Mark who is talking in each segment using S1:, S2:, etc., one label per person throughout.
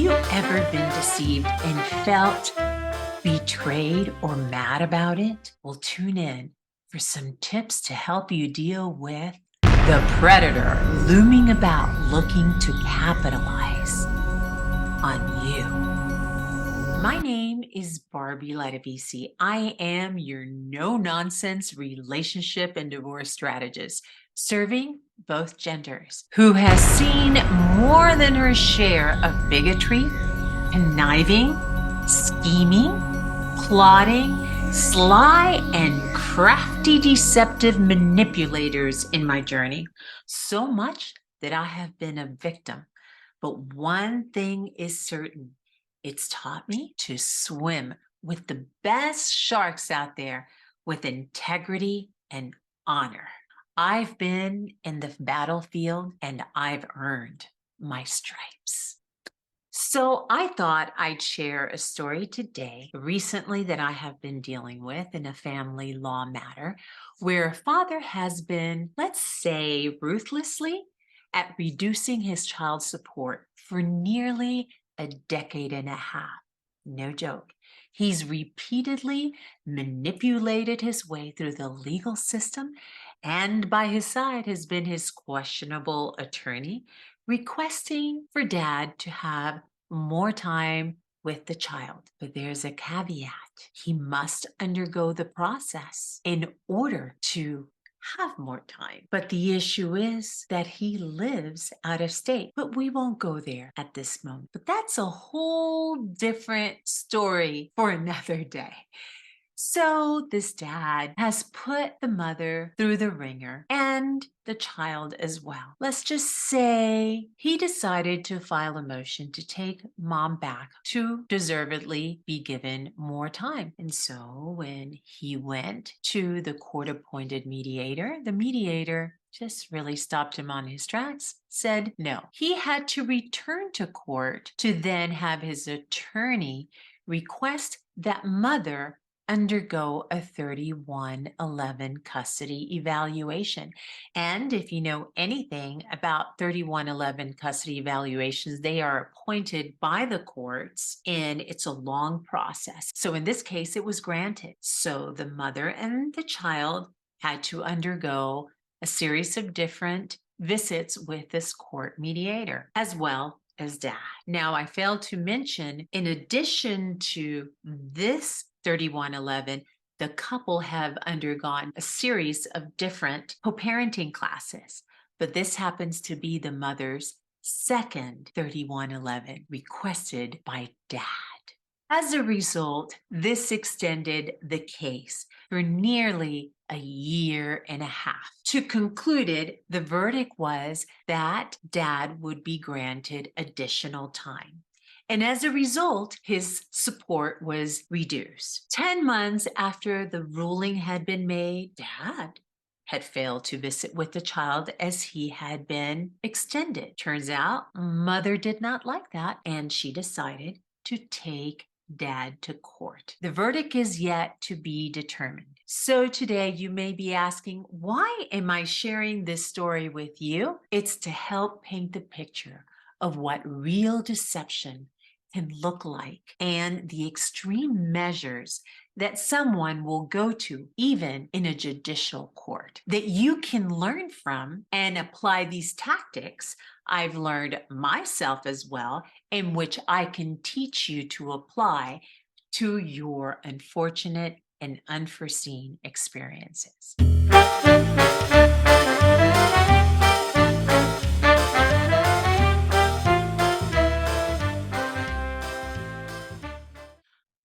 S1: you ever been deceived and felt betrayed or mad about it? Well, tune in for some tips to help you deal with the predator looming about looking to capitalize on you. My name is Barbie Ladeveze. I am your no-nonsense relationship and divorce strategist, serving both genders, who has seen more than her share of bigotry, conniving, scheming, plotting, sly, and crafty deceptive manipulators in my journey. So much that I have been a victim. But one thing is certain. It's taught me to swim with the best sharks out there with integrity and honor. I've been in the battlefield and I've earned my stripes. So I thought I'd share a story today recently that I have been dealing with in a family law matter where a father has been, let's say, ruthlessly at reducing his child support for nearly a decade and a half. No joke. He's repeatedly manipulated his way through the legal system, and by his side has been his questionable attorney requesting for dad to have more time with the child. But there's a caveat. He must undergo the process in order to have more time. But the issue is that he lives out of state. But we won't go there at this moment. But that's a whole different story for another day. So this dad has put the mother through the ringer and the child as well. Let's just say he decided to file a motion to take mom back to deservedly be given more time. And so when he went to the court-appointed mediator, the mediator just really stopped him on his tracks, said no. He had to return to court to then have his attorney request that mother undergo a 3111 custody evaluation. And if you know anything about 3111 custody evaluations, they are appointed by the courts and it's a long process. So in this case, it was granted. So the mother and the child had to undergo a series of different visits with this court mediator, as well as dad. Now, I failed to mention, in addition to this 3111, the couple have undergone a series of different co-parenting classes, but this happens to be the mother's second 3111 requested by dad. As a result, this extended the case for nearly a year and a half. To concluded, the verdict was that dad would be granted additional time. And as a result, his support was reduced. 10 months after the ruling had been made, dad had failed to visit with the child as he had been extended. Turns out, mother did not like that, and she decided to take dad to court. The verdict is yet to be determined. So today you may be asking, why am I sharing this story with you? It's to help paint the picture of what real deception can look like and the extreme measures that someone will go to even in a judicial court that you can learn from and apply these tactics I've learned myself as well, in which I can teach you to apply to your unfortunate and unforeseen experiences.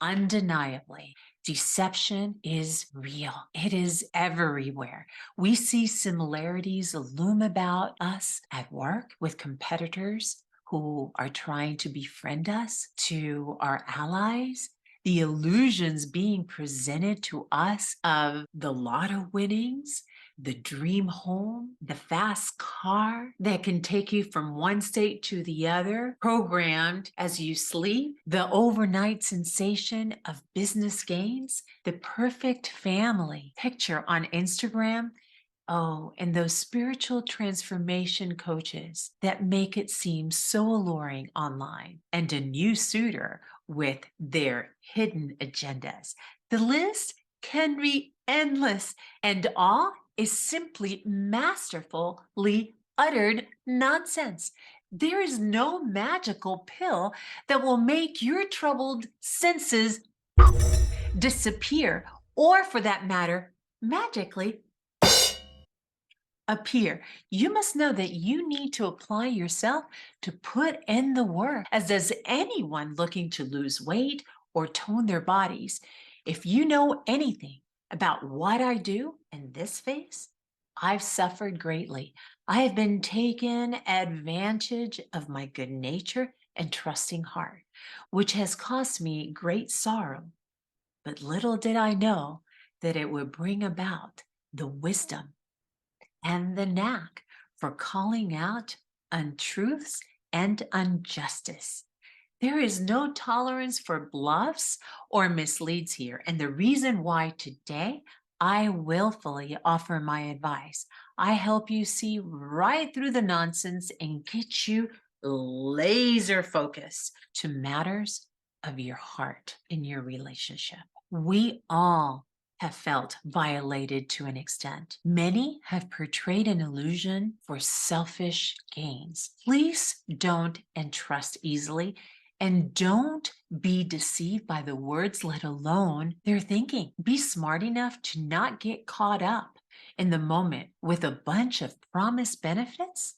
S1: Undeniably, deception is real. It is everywhere. We see similarities loom about us at work with competitors who are trying to befriend us, to our allies, the illusions being presented to us of the lotto winnings, the dream home, the fast car that can take you from one state to the other, programmed as you sleep, the overnight sensation of business gains, the perfect family picture on Instagram, Oh, and those spiritual transformation coaches that make it seem so alluring online, and a new suitor with their hidden agendas. The list can be endless, and all is simply masterfully uttered nonsense. There is no magical pill that will make your troubled senses disappear, or for that matter, magically appear. You must know that you need to apply yourself to put in the work, as does anyone looking to lose weight or tone their bodies. If you know anything about what I do in this phase, I've suffered greatly. I have been taken advantage of my good nature and trusting heart, which has cost me great sorrow. But little did I know that it would bring about the wisdom and the knack for calling out untruths and injustice. There is no tolerance for bluffs or misleads here. And the reason why today I willfully offer my advice, I help you see right through the nonsense and get you laser focused to matters of your heart in your relationship. We all have felt violated to an extent. Many have portrayed an illusion for selfish gains. Please don't entrust easily, and don't be deceived by the words, let alone their thinking. Be smart enough to not get caught up in the moment with a bunch of promised benefits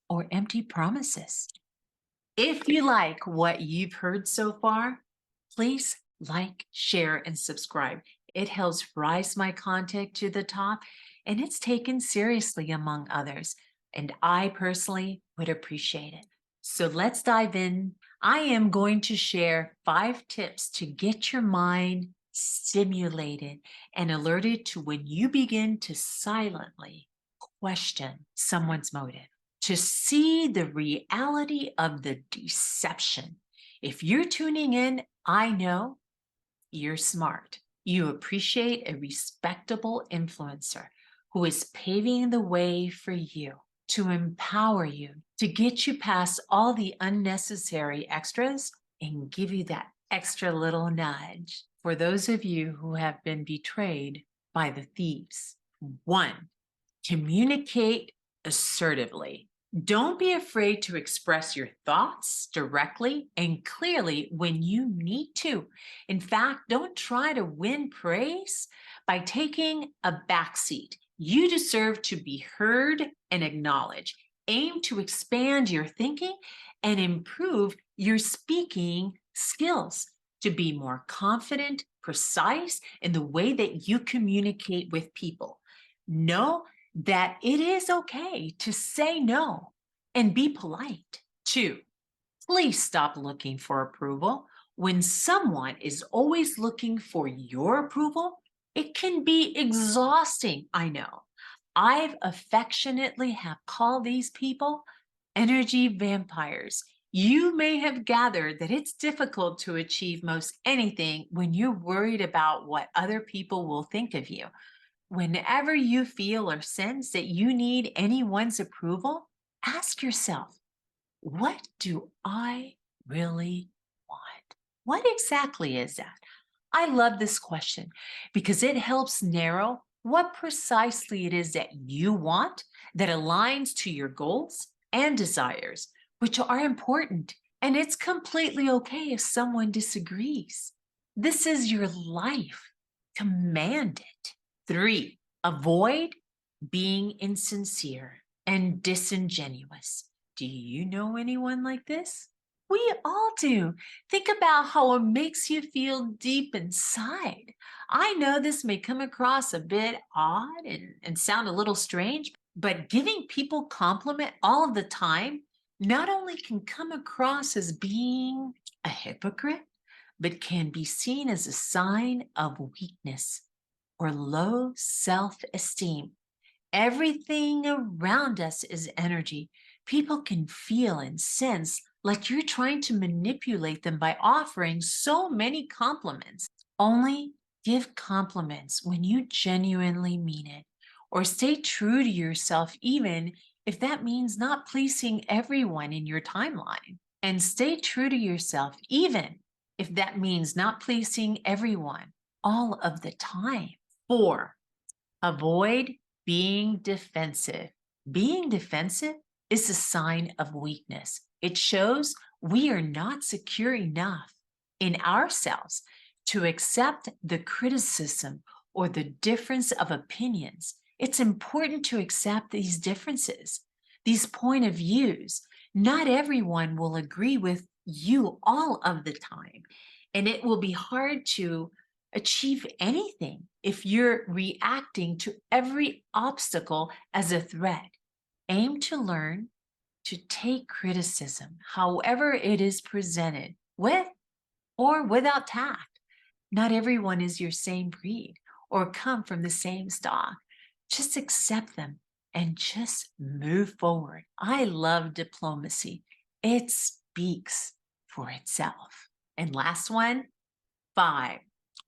S1: or empty promises. If you like what you've heard so far, please like, share, and subscribe. It helps rise my content to the top, and it's taken seriously among others. And I personally would appreciate it. So let's dive in. I am going to share 5 tips to get your mind stimulated and alerted to when you begin to silently question someone's motive, to see the reality of the deception. If you're tuning in, I know you're smart. You appreciate a respectable influencer who is paving the way for you, to empower you, to get you past all the unnecessary extras and give you that extra little nudge. For those of you who have been betrayed by the thieves, 1, communicate assertively. Don't be afraid to express your thoughts directly and clearly when you need to. In fact, don't try to win praise by taking a backseat. You deserve to be heard and acknowledged. Aim to expand your thinking and improve your speaking skills to be more confident, precise in the way that you communicate with people. Know that it is okay to say no and be polite. 2, please stop looking for approval. When someone is always looking for your approval, it can be exhausting, I know. I've affectionately have called these people energy vampires. You may have gathered that it's difficult to achieve most anything when you're worried about what other people will think of you. Whenever you feel or sense that you need anyone's approval, ask yourself, what do I really want? What exactly is that? I love this question because it helps narrow what precisely it is that you want that aligns to your goals and desires, which are important. And it's completely okay if someone disagrees. This is your life. Command it. 3, avoid being insincere and disingenuous. Do you know anyone like this? We all do. Think about how it makes you feel deep inside. I know this may come across a bit odd and sound a little strange, but giving people compliment all of the time not only can come across as being a hypocrite, but can be seen as a sign of weakness or low self esteem. Everything around us is energy. People can feel and sense like you're trying to manipulate them by offering so many compliments. Only give compliments when you genuinely mean it, or stay true to yourself, even if that means not pleasing everyone in your timeline. And stay true to yourself, even if that means not pleasing everyone all of the time. 4, avoid being defensive. Being defensive is a sign of weakness. It shows we are not secure enough in ourselves to accept the criticism or the difference of opinions. It's important to accept these differences, these point of views. Not everyone will agree with you all of the time, and it will be hard to achieve anything if you're reacting to every obstacle as a threat. Aim to learn to take criticism, however it is presented, with or without tact. Not everyone is your same breed or come from the same stock. Just accept them and just move forward. I love diplomacy. It speaks for itself. And last one, 5,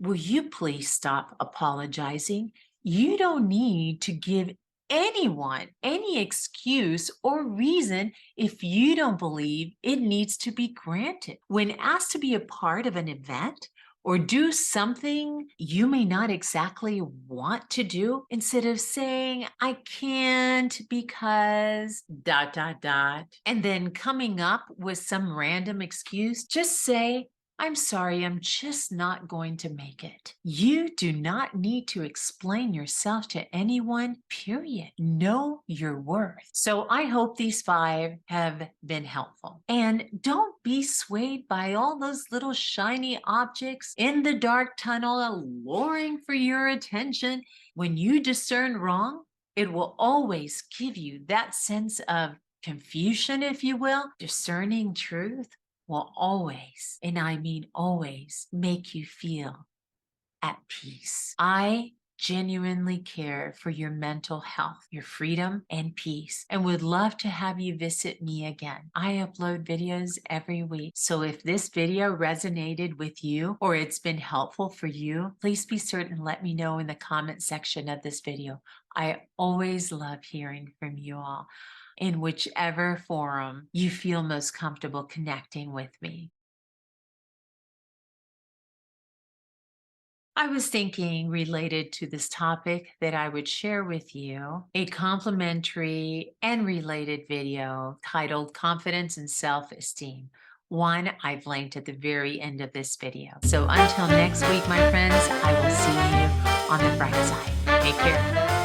S1: will you please stop apologizing? You don't need to give anyone any excuse or reason if you don't believe it needs to be granted. When asked to be a part of an event or do something you may not exactly want to do, instead of saying, I can't because ... and then coming up with some random excuse, just say, I'm sorry, I'm just not going to make it. You do not need to explain yourself to anyone, period. Know your worth. So I hope these 5 have been helpful. And don't be swayed by all those little shiny objects in the dark tunnel alluring for your attention. When you discern wrong, it will always give you that sense of confusion, if you will. Discerning truth will always, and I mean always, make you feel at peace. I genuinely care for your mental health, your freedom, and peace, and would love to have you visit me again. I upload videos every week, so if this video resonated with you or it's been helpful for you, please be certain to let me know in the comment section of this video. I always love hearing from you all, in whichever forum you feel most comfortable connecting with me. I was thinking, related to this topic, that I would share with you a complimentary and related video titled Confidence and Self-Esteem. One I've linked at the very end of this video. So until next week, my friends, I will see you on the bright side. Take care.